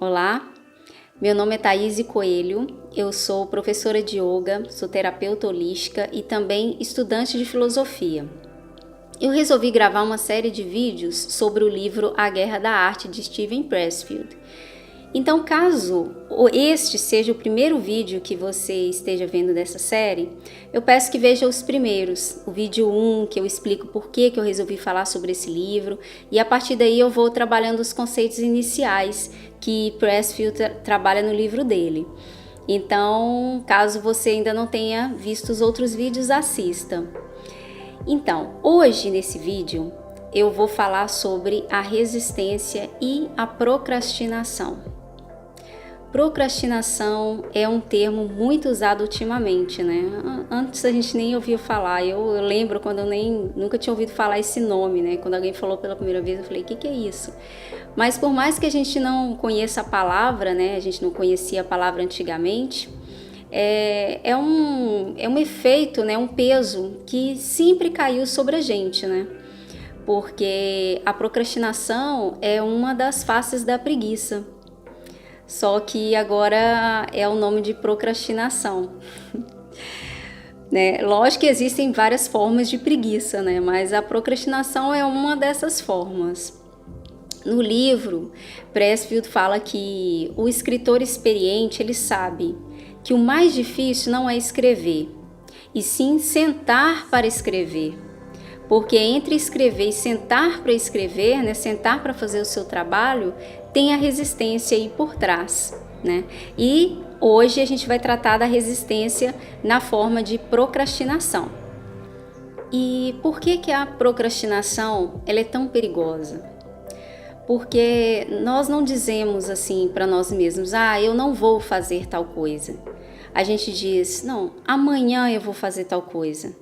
Olá, meu nome é Thaís Coelho, eu sou professora de yoga, sou terapeuta holística e também estudante de filosofia. Eu resolvi gravar uma série de vídeos sobre o livro A Guerra da Arte de Steven Pressfield. Então, caso este seja o primeiro vídeo que você esteja vendo dessa série, eu peço que veja os primeiros, o vídeo 1, que eu explico por que eu resolvi falar sobre esse livro, e a partir daí eu vou trabalhando os conceitos iniciais que Pressfield trabalha no livro dele. Então, caso você ainda não tenha visto os outros vídeos, assista. Então, hoje nesse vídeo eu vou falar sobre a resistência e a procrastinação. Procrastinação é um termo muito usado ultimamente, né? Antes a gente nem ouvia falar. Eu lembro quando eu nunca tinha ouvido falar esse nome, né? Quando alguém falou pela primeira vez, eu falei, o que é isso? Mas por mais que a gente não conheça a palavra, né? A gente não conhecia a palavra antigamente, é um efeito, né? Um peso que sempre caiu sobre a gente, né? Porque a procrastinação é uma das faces da preguiça. Só que agora é o nome de procrastinação. Né? Lógico que existem várias formas de preguiça, né? Mas a procrastinação é uma dessas formas. No livro, Pressfield fala que o escritor experiente, ele sabe que o mais difícil não é escrever, e sim sentar para escrever. Porque entre escrever e sentar para escrever, né, sentar para fazer o seu trabalho, tem a resistência aí por trás, né? E hoje a gente vai tratar da resistência na forma de procrastinação. E por que a procrastinação ela é tão perigosa? Porque nós não dizemos assim para nós mesmos, eu não vou fazer tal coisa. A gente diz, não, amanhã eu vou fazer tal coisa.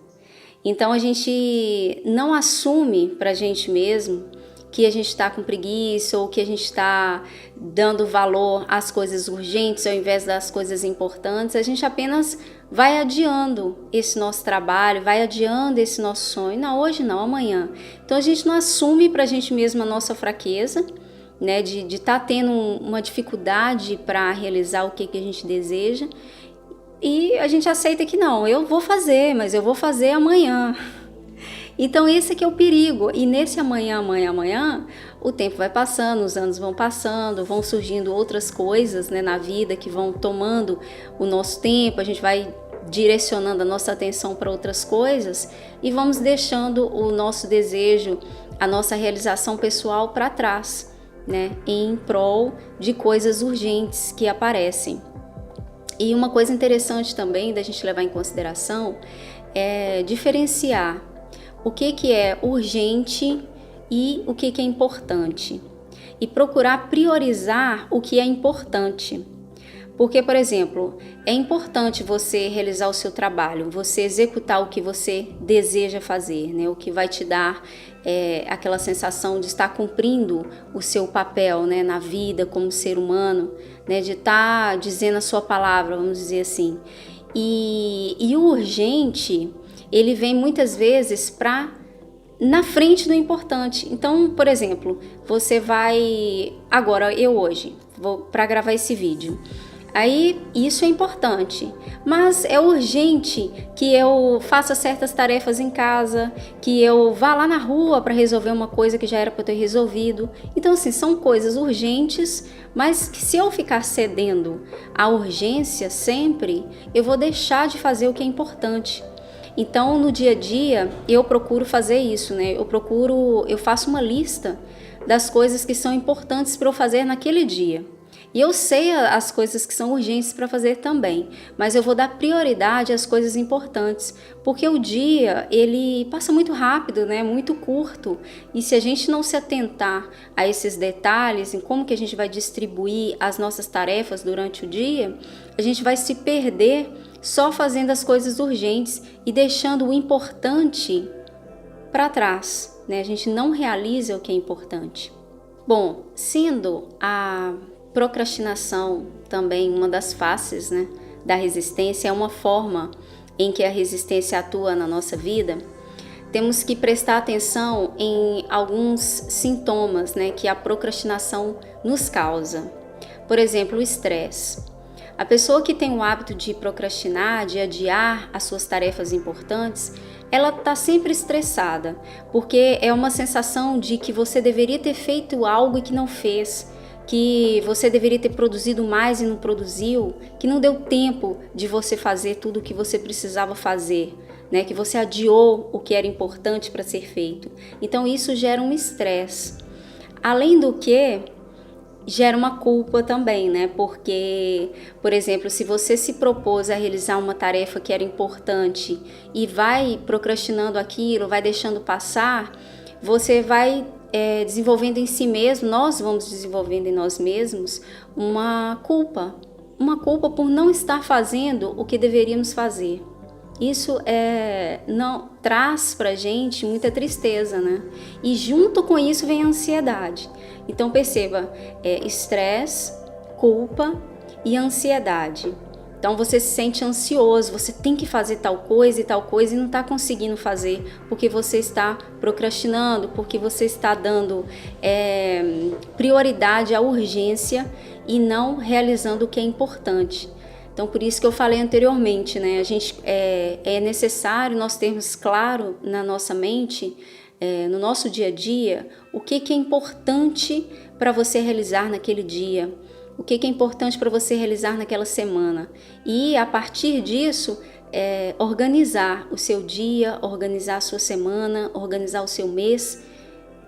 Então a gente não assume para a gente mesmo que a gente está com preguiça ou que a gente está dando valor às coisas urgentes ao invés das coisas importantes. A gente apenas vai adiando esse nosso trabalho, vai adiando esse nosso sonho. Não, hoje não, amanhã. Então a gente não assume para a gente mesmo a nossa fraqueza, né, de estar tendo uma dificuldade para realizar o que a gente deseja. E a gente aceita que não, eu vou fazer, mas eu vou fazer amanhã. Então esse aqui é o perigo. E nesse amanhã, o tempo vai passando, os anos vão passando, vão surgindo outras coisas, né, na vida que vão tomando o nosso tempo, a gente vai direcionando a nossa atenção para outras coisas e vamos deixando o nosso desejo, a nossa realização pessoal para trás, né, em prol de coisas urgentes que aparecem. E uma coisa interessante também da gente levar em consideração é diferenciar o que é urgente e o que é importante. E procurar priorizar o que é importante. Porque, por exemplo, é importante você realizar o seu trabalho, você executar o que você deseja fazer, né? O que vai te dar aquela sensação de estar cumprindo o seu papel, né, na vida como ser humano, né, de estar dizendo a sua palavra, vamos dizer assim. E o urgente, ele vem muitas vezes na frente do importante. Então, por exemplo, você vai... Agora, eu hoje, vou para gravar esse vídeo. Aí, isso é importante, mas é urgente que eu faça certas tarefas em casa, que eu vá lá na rua para resolver uma coisa que já era para eu ter resolvido. Então, assim, são coisas urgentes, mas que se eu ficar cedendo à urgência sempre, eu vou deixar de fazer o que é importante. Então, no dia a dia, eu procuro fazer isso, né? Eu faço uma lista das coisas que são importantes para eu fazer naquele dia. E eu sei as coisas que são urgentes para fazer também, mas eu vou dar prioridade às coisas importantes, porque o dia, ele passa muito rápido, né? Muito curto, e se a gente não se atentar a esses detalhes, em como que a gente vai distribuir as nossas tarefas durante o dia, a gente vai se perder só fazendo as coisas urgentes e deixando o importante para trás, né? A gente não realiza o que é importante. Bom, sendo a procrastinação também uma das faces, né, da resistência, é uma forma em que a resistência atua na nossa vida, temos que prestar atenção em alguns sintomas, né, que a procrastinação nos causa. Por exemplo, o estresse. A pessoa que tem o hábito de procrastinar, de adiar as suas tarefas importantes, ela está sempre estressada, porque é uma sensação de que você deveria ter feito algo e que não fez, que você deveria ter produzido mais e não produziu, que não deu tempo de você fazer tudo o que você precisava fazer, né? Que você adiou o que era importante para ser feito. Então isso gera um estresse. Além do que, gera uma culpa também, né? Porque, por exemplo, se você se propôs a realizar uma tarefa que era importante e vai procrastinando aquilo, vai deixando passar, você vai desenvolvendo em si mesmo, nós vamos desenvolvendo em nós mesmos uma culpa por não estar fazendo o que deveríamos fazer. Isso não traz pra gente muita tristeza, né? E junto com isso vem a ansiedade. Então perceba, estresse, culpa e ansiedade. Então você se sente ansioso, você tem que fazer tal coisa e não está conseguindo fazer porque você está procrastinando, porque você está dando prioridade à urgência e não realizando o que é importante. Então, por isso que eu falei anteriormente, né? É necessário nós termos claro na nossa mente, no nosso dia a dia, o que é importante para você realizar naquele dia, o que é importante para você realizar naquela semana. E, a partir disso, organizar o seu dia, organizar a sua semana, organizar o seu mês.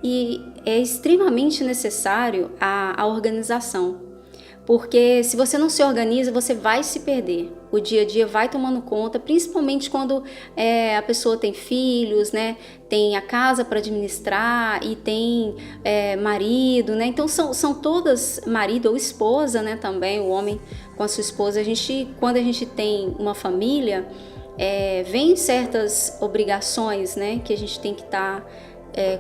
E é extremamente necessário a organização. Porque se você não se organiza, você vai se perder. O dia a dia vai tomando conta, principalmente quando a pessoa tem filhos, né? Tem a casa para administrar e tem marido, né? Então são todas, marido ou esposa, né? Também o homem com a sua esposa. Quando a gente tem uma família, vem certas obrigações, né? Que a gente tem que estar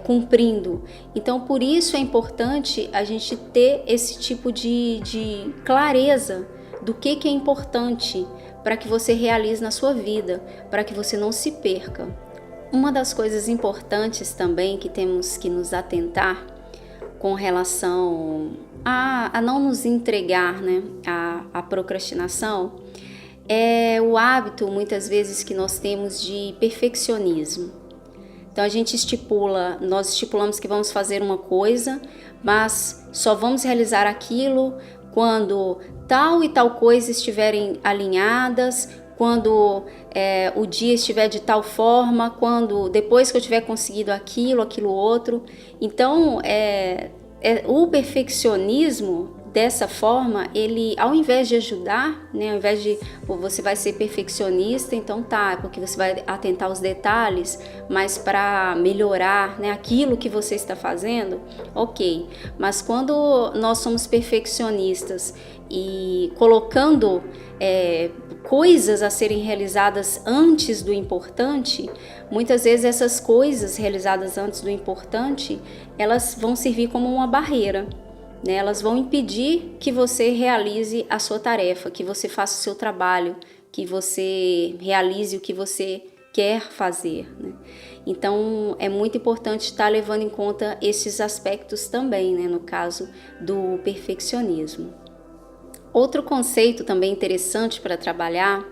cumprindo. Então, por isso é importante a gente ter esse tipo de clareza do que é importante para que você realize na sua vida, para que você não se perca. Uma das coisas importantes também que temos que nos atentar com relação a não nos entregar, né, à procrastinação, é o hábito, muitas vezes, que nós temos de perfeccionismo. Então nós estipulamos que vamos fazer uma coisa, mas só vamos realizar aquilo quando tal e tal coisa estiverem alinhadas, quando o dia estiver de tal forma, depois que eu tiver conseguido aquilo outro. Então, o perfeccionismo, dessa forma, ele, ao invés de ajudar, né, ao invés de você vai ser perfeccionista, então porque você vai atentar aos detalhes, mas para melhorar, né, aquilo que você está fazendo, ok. Mas quando nós somos perfeccionistas e colocando coisas a serem realizadas antes do importante, muitas vezes essas coisas realizadas antes do importante, elas vão servir como uma barreira. Elas vão impedir que você realize a sua tarefa, que você faça o seu trabalho, que você realize o que você quer fazer, né? Então, é muito importante estar levando em conta esses aspectos também, né, no caso do perfeccionismo. Outro conceito também interessante para trabalhar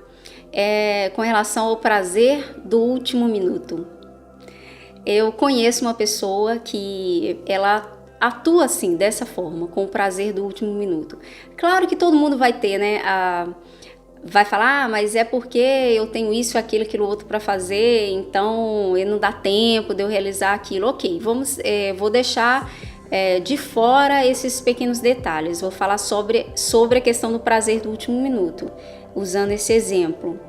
é com relação ao prazer do último minuto. Eu conheço uma pessoa que ela atua assim, dessa forma, com o prazer do último minuto. Claro que todo mundo vai ter, né? Vai falar, mas é porque eu tenho isso, aquilo outro para fazer, então não dá tempo de eu realizar aquilo. Ok, vou deixar de fora esses pequenos detalhes. Vou falar sobre a questão do prazer do último minuto, usando esse exemplo.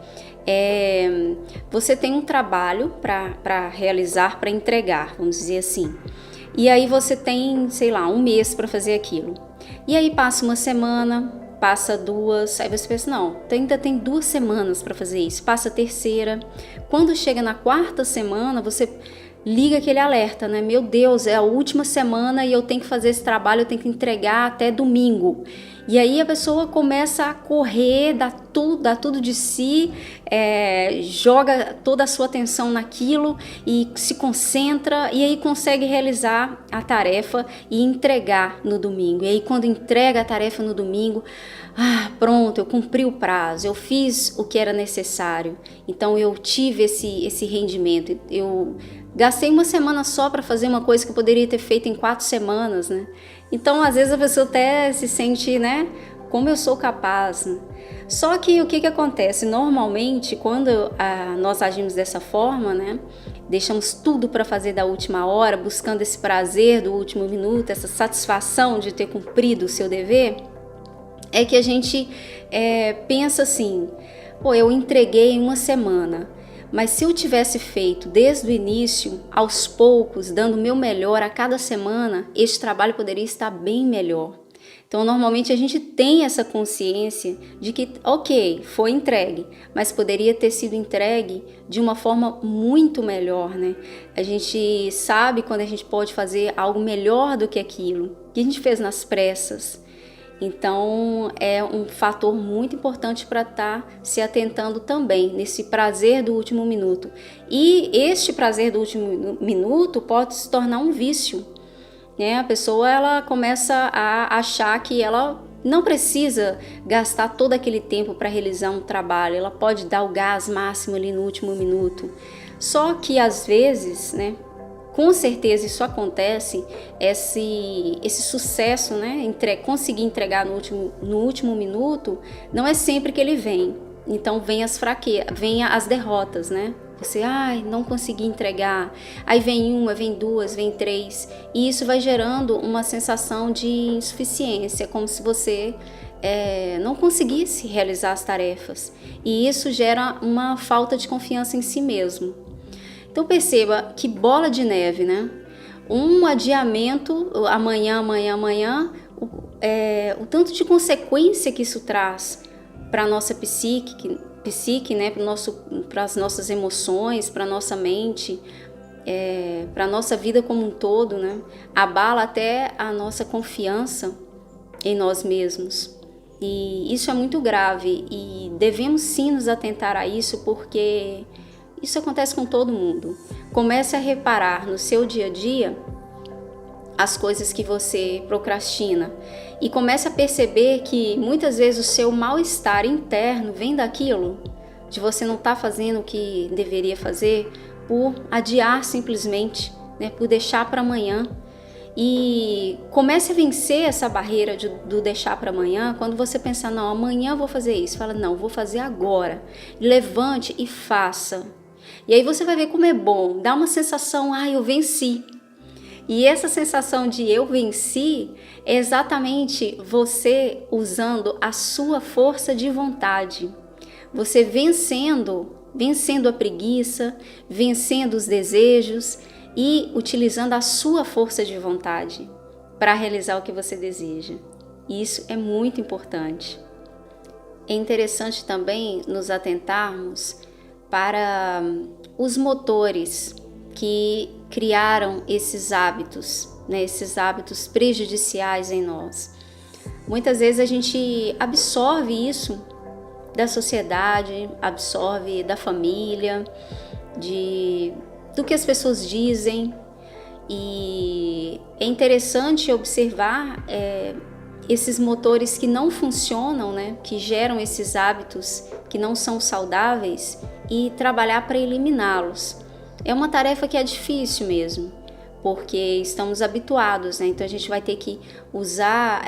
Você tem um trabalho para realizar, para entregar, vamos dizer assim. E aí você tem, sei lá, um mês para fazer aquilo. E aí passa uma semana, passa duas, aí você pensa, não, ainda tem 2 semanas para fazer isso. Passa a terceira. Quando chega na 4ª semana, você liga aquele alerta, né? Meu Deus, é a última semana e eu tenho que fazer esse trabalho, eu tenho que entregar até domingo. E aí a pessoa começa a correr, dá tudo de si, joga toda a sua atenção naquilo e se concentra, e aí consegue realizar a tarefa e entregar no domingo. E aí quando entrega a tarefa no domingo, pronto, eu cumpri o prazo, eu fiz o que era necessário, então eu tive esse rendimento, eu gastei uma semana só para fazer uma coisa que eu poderia ter feito em 4 semanas, né? Então, às vezes a pessoa até se sente, né? Como eu sou capaz, né? Só que o que acontece? Normalmente, quando nós agimos dessa forma, né? Deixamos tudo para fazer da última hora, buscando esse prazer do último minuto, essa satisfação de ter cumprido o seu dever, é que a gente pensa assim, eu entreguei em uma semana, mas se eu tivesse feito desde o início, aos poucos, dando o meu melhor a cada semana, este trabalho poderia estar bem melhor. Então, normalmente a gente tem essa consciência de que, ok, foi entregue, mas poderia ter sido entregue de uma forma muito melhor, né? A gente sabe quando a gente pode fazer algo melhor do que aquilo que a gente fez nas pressas. Então, é um fator muito importante para estar se atentando também nesse prazer do último minuto. E este prazer do último minuto pode se tornar um vício, né? A pessoa ela começa a achar que ela não precisa gastar todo aquele tempo para realizar um trabalho, ela pode dar o gás máximo ali no último minuto. Só que às vezes, né? Com certeza isso acontece, esse sucesso, né, conseguir entregar no último minuto, não é sempre que ele vem. Então vem as derrotas, né? Você, não consegui entregar. Aí vem uma, vem duas, vem três. E isso vai gerando uma sensação de insuficiência, como se você não conseguisse realizar as tarefas. E isso gera uma falta de confiança em si mesmo. Então perceba que bola de neve, né? Um adiamento, amanhã, o tanto de consequência que isso traz para a nossa psique, né? Para as nossas emoções, para a nossa mente, para a nossa vida como um todo, né? Abala até a nossa confiança em nós mesmos. E isso é muito grave e devemos sim nos atentar a isso, porque isso acontece com todo mundo. Comece a reparar no seu dia a dia as coisas que você procrastina e comece a perceber que muitas vezes o seu mal-estar interno vem daquilo, de você não estar fazendo o que deveria fazer por adiar simplesmente, né, por deixar para amanhã. E comece a vencer essa barreira do deixar para amanhã. Quando você pensar, não, amanhã eu vou fazer isso, fala, não, vou fazer agora. Levante e faça. E aí você vai ver como é bom, dá uma sensação, eu venci. E essa sensação de eu venci é exatamente você usando a sua força de vontade. Você vencendo a preguiça, vencendo os desejos e utilizando a sua força de vontade para realizar o que você deseja. Isso é muito importante. É interessante também nos atentarmos para os motores que criaram esses hábitos, né, esses hábitos prejudiciais em nós. Muitas vezes a gente absorve isso da sociedade, absorve da família, do que as pessoas dizem, e é interessante observar esses motores que não funcionam, né, que geram esses hábitos que não são saudáveis e trabalhar para eliminá-los. É uma tarefa que é difícil mesmo, porque estamos habituados, né? Então a gente vai ter que usar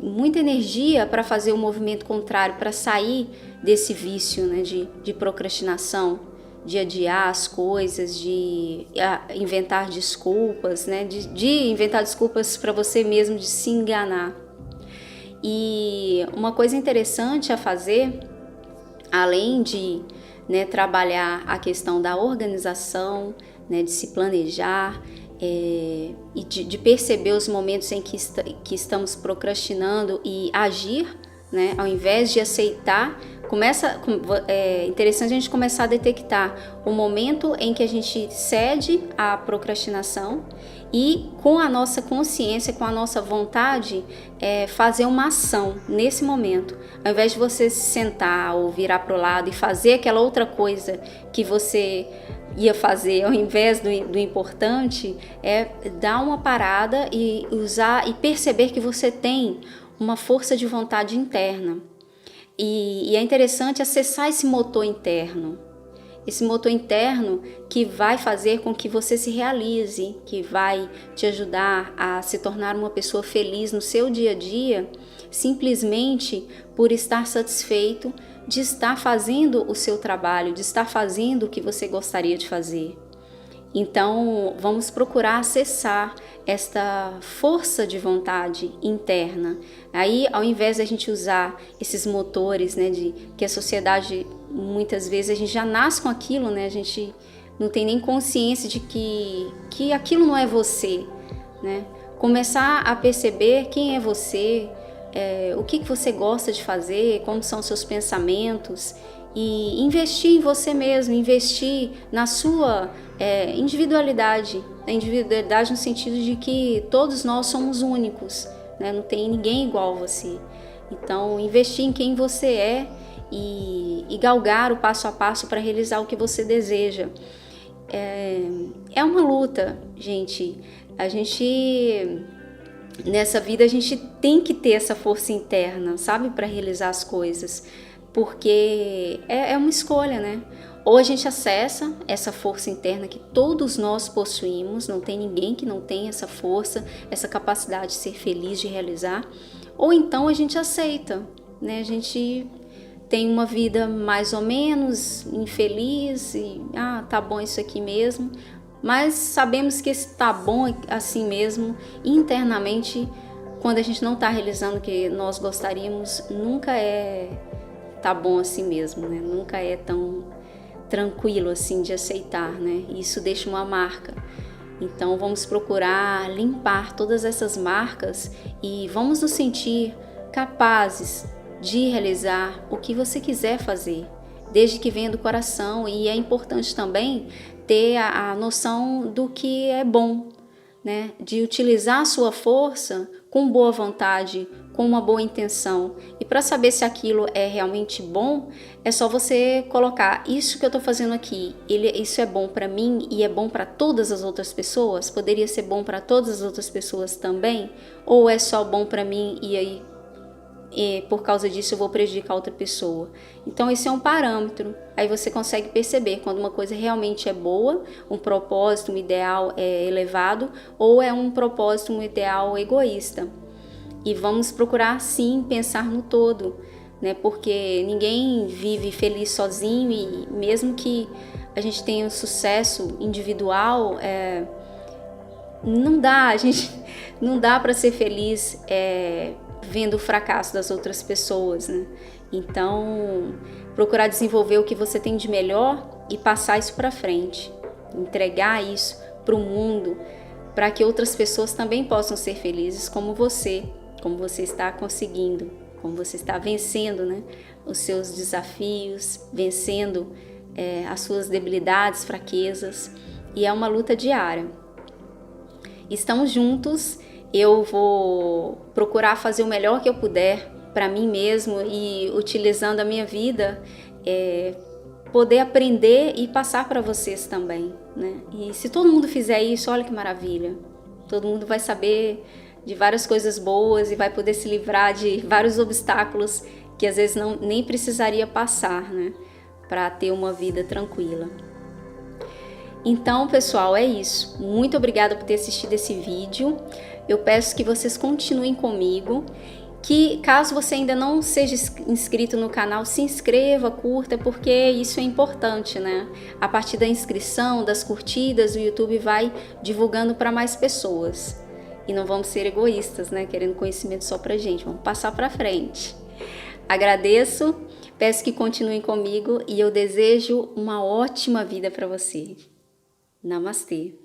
muita energia para fazer o movimento contrário, para sair desse vício, né, de procrastinação, de adiar as coisas, de inventar desculpas, né, de inventar desculpas para você mesmo, de se enganar. E uma coisa interessante a fazer, além de, né, trabalhar a questão da organização, né, de se planejar e de perceber os momentos em que estamos procrastinando e agir, né, ao invés de aceitar É interessante a gente começar a detectar o momento em que a gente cede à procrastinação e, com a nossa consciência, com a nossa vontade, fazer uma ação nesse momento. Ao invés de você se sentar ou virar para o lado e fazer aquela outra coisa que você ia fazer ao invés do importante, dar uma parada e usar e perceber que você tem uma força de vontade interna. E é interessante acessar esse motor interno que vai fazer com que você se realize, que vai te ajudar a se tornar uma pessoa feliz no seu dia a dia, simplesmente por estar satisfeito de estar fazendo o seu trabalho, de estar fazendo o que você gostaria de fazer. Então, vamos procurar acessar esta força de vontade interna. Aí, ao invés de a gente usar esses motores, né, que a sociedade, muitas vezes, a gente já nasce com aquilo, né, a gente não tem nem consciência de que aquilo não é você, né? Começar a perceber quem é você, o que você gosta de fazer, como são os seus pensamentos, e investir em você mesmo, investir na sua individualidade no sentido de que todos nós somos únicos, né? Não tem ninguém igual a você. Então, investir em quem você é e galgar o passo a passo para realizar o que você deseja. É uma luta, gente. Nessa vida, a gente tem que ter essa força interna, sabe? Para realizar as coisas. Porque é uma escolha, né? Ou a gente acessa essa força interna que todos nós possuímos, não tem ninguém que não tenha essa força, essa capacidade de ser feliz, de realizar, ou então a gente aceita, né? A gente tem uma vida mais ou menos infeliz e, tá bom isso aqui mesmo, mas sabemos que esse tá bom assim mesmo, internamente, quando a gente não tá realizando o que nós gostaríamos, nunca tá bom assim mesmo, né? Nunca é tão tranquilo assim de aceitar, né? Isso deixa uma marca. Então vamos procurar limpar todas essas marcas e vamos nos sentir capazes de realizar o que você quiser fazer, desde que venha do coração. E é importante também ter a noção do que é bom, né? De utilizar a sua força com boa vontade, com uma boa intenção. E para saber se aquilo é realmente bom, é só você colocar: isso que eu estou fazendo aqui, isso é bom para mim e é bom para todas as outras pessoas? Poderia ser bom para todas as outras pessoas também? Ou é só bom para mim e aí por causa disso eu vou prejudicar outra pessoa? Então esse é um parâmetro. Aí você consegue perceber quando uma coisa realmente é boa, um propósito, um ideal elevado, ou é um propósito, um ideal egoísta. E vamos procurar sim pensar no todo, né? Porque ninguém vive feliz sozinho, e mesmo que a gente tenha um sucesso individual, não dá para ser feliz vendo o fracasso das outras pessoas, né? Então, procurar desenvolver o que você tem de melhor e passar isso para frente, entregar isso para o mundo, para que outras pessoas também possam ser felizes como você está conseguindo, como você está vencendo, né? Os seus desafios, vencendo as suas debilidades, fraquezas, e é uma luta diária. Estamos juntos. Eu vou procurar fazer o melhor que eu puder para mim mesmo e, utilizando a minha vida, poder aprender e passar para vocês também, né? E se todo mundo fizer isso, olha que maravilha. Todo mundo vai saber de várias coisas boas e vai poder se livrar de vários obstáculos que às vezes nem precisaria passar, né? Para ter uma vida tranquila. Então, pessoal, é isso. Muito obrigada por ter assistido esse vídeo. Eu peço que vocês continuem comigo, que caso você ainda não seja inscrito no canal, se inscreva, curta, porque isso é importante, né? A partir da inscrição, das curtidas, o YouTube vai divulgando para mais pessoas. E não vamos ser egoístas, né? Querendo conhecimento só pra gente, vamos passar pra frente. Agradeço, peço que continuem comigo e eu desejo uma ótima vida para você. Namastê.